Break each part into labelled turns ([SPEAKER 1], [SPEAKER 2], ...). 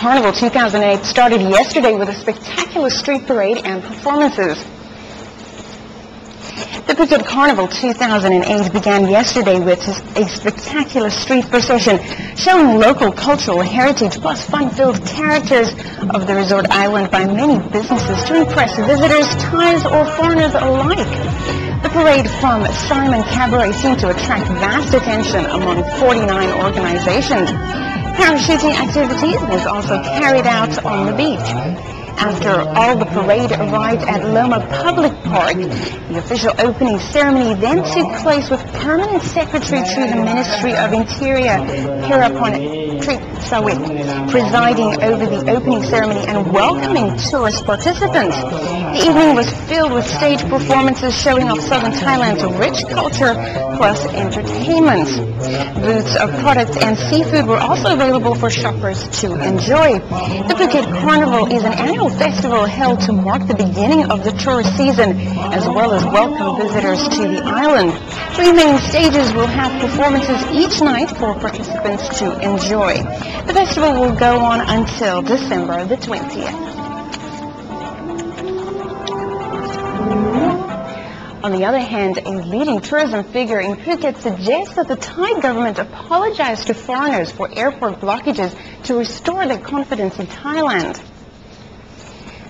[SPEAKER 1] Carnival 2008 started yesterday with a spectacular street parade and performances. The Phuket Carnival 2008 began yesterday with a spectacular street procession showing local cultural heritage plus fun-filled characters of the resort island by many businesses to impress visitors, Thais or foreigners alike. The parade from Simon Cabaret seemed to attract vast attention among 49 organizations. Parachuting activities was also carried out on the beach. After all, the parade arrived at Loma Public Park. The official opening ceremony then took place with Permanent Secretary to the Ministry of Interior, Hirapon Sawit, presiding over the opening ceremony and welcoming tourist participants. The evening was filled with stage performances showing off southern Thailand's rich culture plus entertainment. Booths of products and seafood were also available for shoppers to enjoy. The Phuket Carnival is an annual festival held to mark the beginning of the tourist season as well as welcome visitors to the island. 3 main stages will have performances each night for participants to enjoy. The festival will go on until December the 20th. On the other hand, a leading tourism figure in Phuket suggests that the Thai government apologized to foreigners for airport blockages to restore their confidence in Thailand.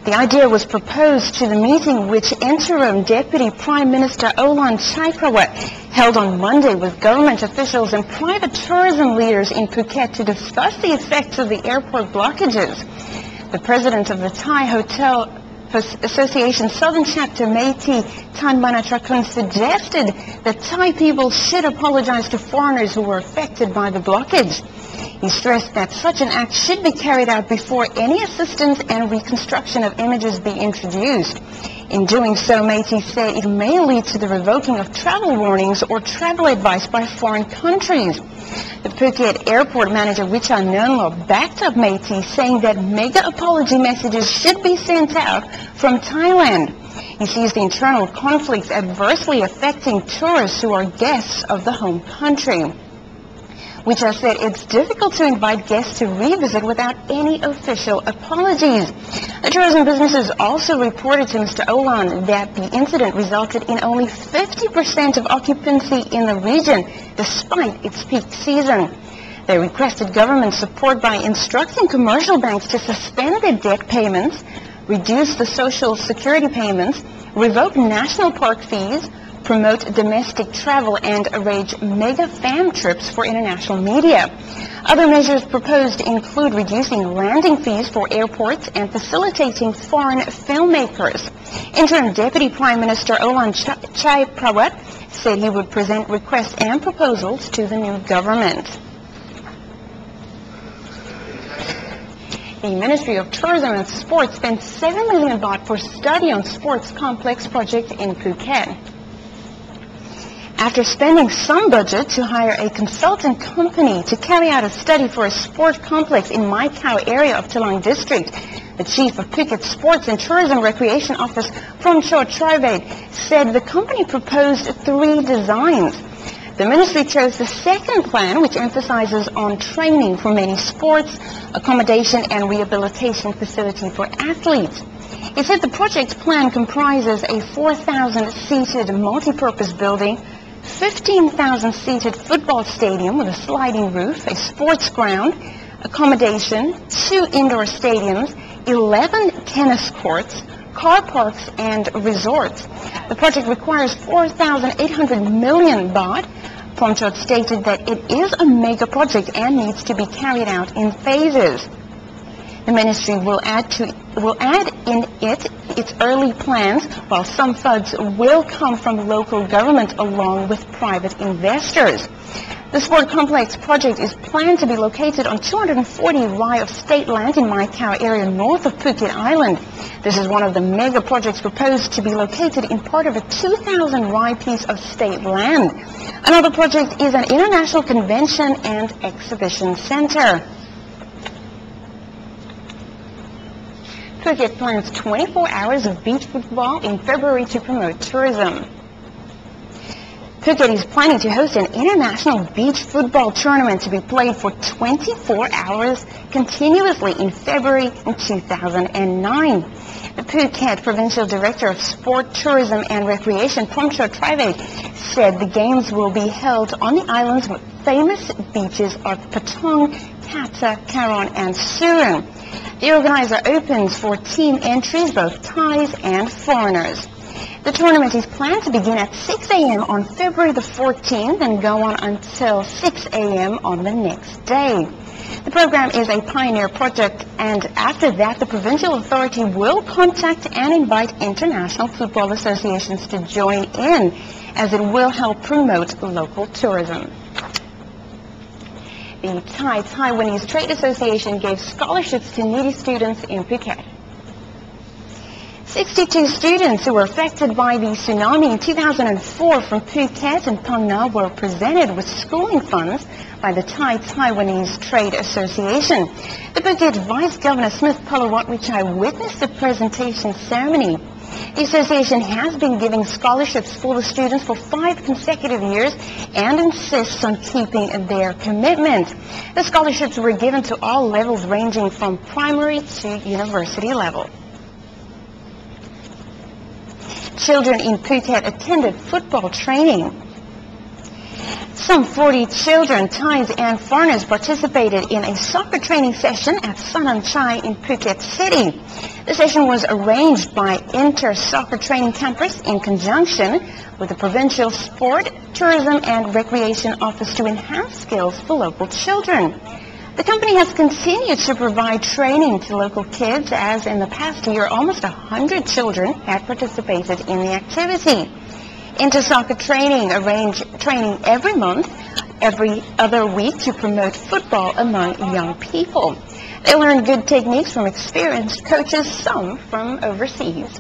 [SPEAKER 1] The idea was proposed to the meeting which Interim Deputy Prime Minister Olan Chaipravat held on Monday with government officials and private tourism leaders in Phuket to discuss the effects of the airport blockages. The president of the Thai Hotel Association Southern Chapter Meitei Tan Banatrakun suggested that Thai people should apologize to foreigners who were affected by the blockage. He stressed that such an act should be carried out before any assistance and reconstruction of images be introduced. In doing so, Meitei said it may lead to the revoking of travel warnings or travel advice by foreign countries. The Phuket airport manager Wichan Nernlo backed up Meitei, saying that mega apology messages should be sent out from Thailand. He sees the internal conflicts adversely affecting tourists who are guests of the home country. Wichan said it's difficult to invite guests to revisit without any official apologies. The tourism businesses also reported to Mr. Olan that the incident resulted in only 50% of occupancy in the region, despite its peak season. They requested government support by instructing commercial banks to suspend their debt payments, reduce the social security payments, revoke national park fees, promote domestic travel and arrange mega fam trips for international media. Other measures proposed include reducing landing fees for airports and facilitating foreign filmmakers. Interim Deputy Prime Minister Olan Chaipravat said he would present requests and proposals to the new government. The Ministry of Tourism and Sports spent 7 million baht for study on sports complex project in Phuket. After spending some budget to hire a consultant company to carry out a study for a sport complex in Mai Khao area of Talang District, the chief of Phuket Sports and Tourism Recreation Office, Promchot Trived, said the company proposed 3 designs. The ministry chose the second plan, which emphasizes on training for many sports, accommodation and rehabilitation facility for athletes. It said the project plan comprises a 4,000-seated multi-purpose building, 15,000-seated football stadium with a sliding roof, a sports ground, accommodation, 2 indoor stadiums, 11 tennis courts, car parks and resorts. The project requires 4,800 million baht. Promchot stated that it is a mega project and needs to be carried out in phases. The ministry will add in its early plans, while some funds will come from local government along with private investors. The sport complex project is planned to be located on 240 rai of state land in Mai Khao area north of Phuket Island. This is one of the mega projects proposed to be located in part of a 2,000 rai piece of state land. Another project is an international convention and exhibition center. Phuket plans 24 hours of beach football in February to promote tourism. Phuket is planning to host an international beach football tournament to be played for 24 hours continuously in February 2009. The Phuket Provincial Director of Sport, Tourism and Recreation, Phang-Nga said the games will be held on the island's famous beaches of Patong, Kata, Karon and Surin. The organizer opens for team entries, both Thais and foreigners. The tournament is planned to begin at 6 a.m. on February the 14th and go on until 6 a.m. on the next day. The program is a pioneer project, and after that the provincial authority will contact and invite international football associations to join in, as it will help promote local tourism. The Thai-Taiwanese Trade Association gave scholarships to needy students in Phuket. 62 students who were affected by the tsunami in 2004 from Phuket and Phang-Nga were presented with schooling funds by the Thai-Taiwanese Trade Association. The Phuket Vice Governor Smith Palawatwichai witnessed the presentation ceremony. The association has been giving scholarships for the students for 5 consecutive years and insists on keeping their commitment. The scholarships were given to all levels ranging from primary to university level. Children in Phuket attended football training. Some 40 children, Thais and foreigners participated in a soccer training session at Sanan Chai in Phuket City. The session was arranged by Inter Soccer Training Campus in conjunction with the Provincial Sport, Tourism and Recreation Office to enhance skills for local children. The company has continued to provide training to local kids, as in the past year almost 100 children had participated in the activity. Inter-soccer training arranged training every month, every other week to promote football among young people. They learn good techniques from experienced coaches, some from overseas.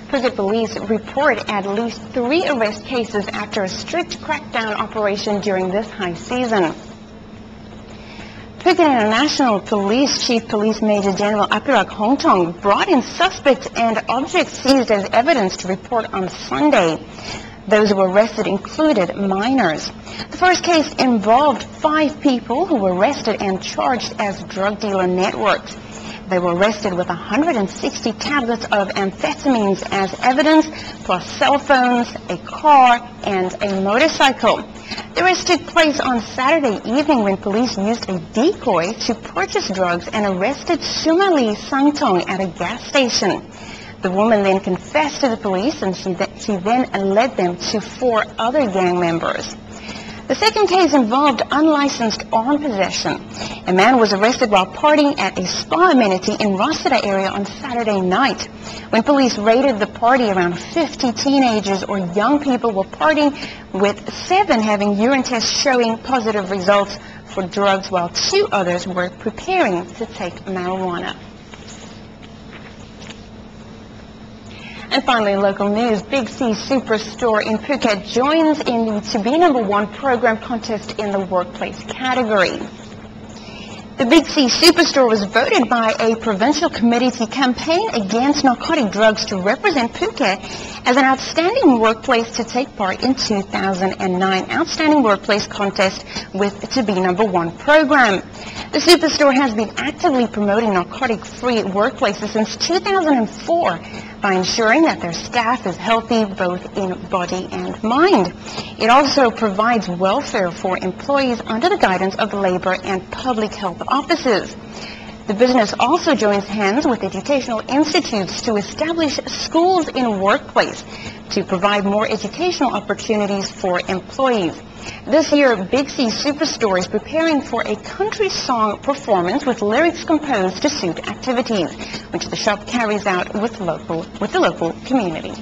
[SPEAKER 1] Phuket police report at least 3 arrest cases after a strict crackdown operation during this high season. Phuket International Police Chief Police Major General Apirak Hongtong brought in suspects and objects seized as evidence to report on Sunday. Those who were arrested included minors. The first case involved 5 people who were arrested and charged as drug dealer networks. They were arrested with 160 tablets of amphetamines as evidence, plus cell phones, a car, and a motorcycle. The arrest took place on Saturday evening when police used a decoy to purchase drugs and arrested Sumali Sangtong at a gas station. The woman then confessed to the police, and she then led them to 4 other gang members. The second case involved unlicensed arm possession. A man was arrested while partying at a spa amenity in Rasada area on Saturday night. When police raided the party, around 50 teenagers or young people were partying, with 7 having urine tests showing positive results for drugs, while 2 others were preparing to take marijuana. And finally, in local news, Big C Superstore in Phuket joins in the To Be Number 1 program contest in the workplace category. The Big C Superstore was voted by a provincial committee to campaign against narcotic drugs to represent Phuket as an outstanding workplace to take part in 2009 Outstanding Workplace Contest with To Be Number 1 program. The Superstore has been actively promoting narcotic-free workplaces since 2004 by ensuring that their staff is healthy both in body and mind. It also provides welfare for employees under the guidance of labor and public health offices. The business also joins hands with educational institutes to establish schools in workplace to provide more educational opportunities for employees. This year, Big C Superstore is preparing for a country song performance with lyrics composed to suit activities, which the shop carries out with the local community.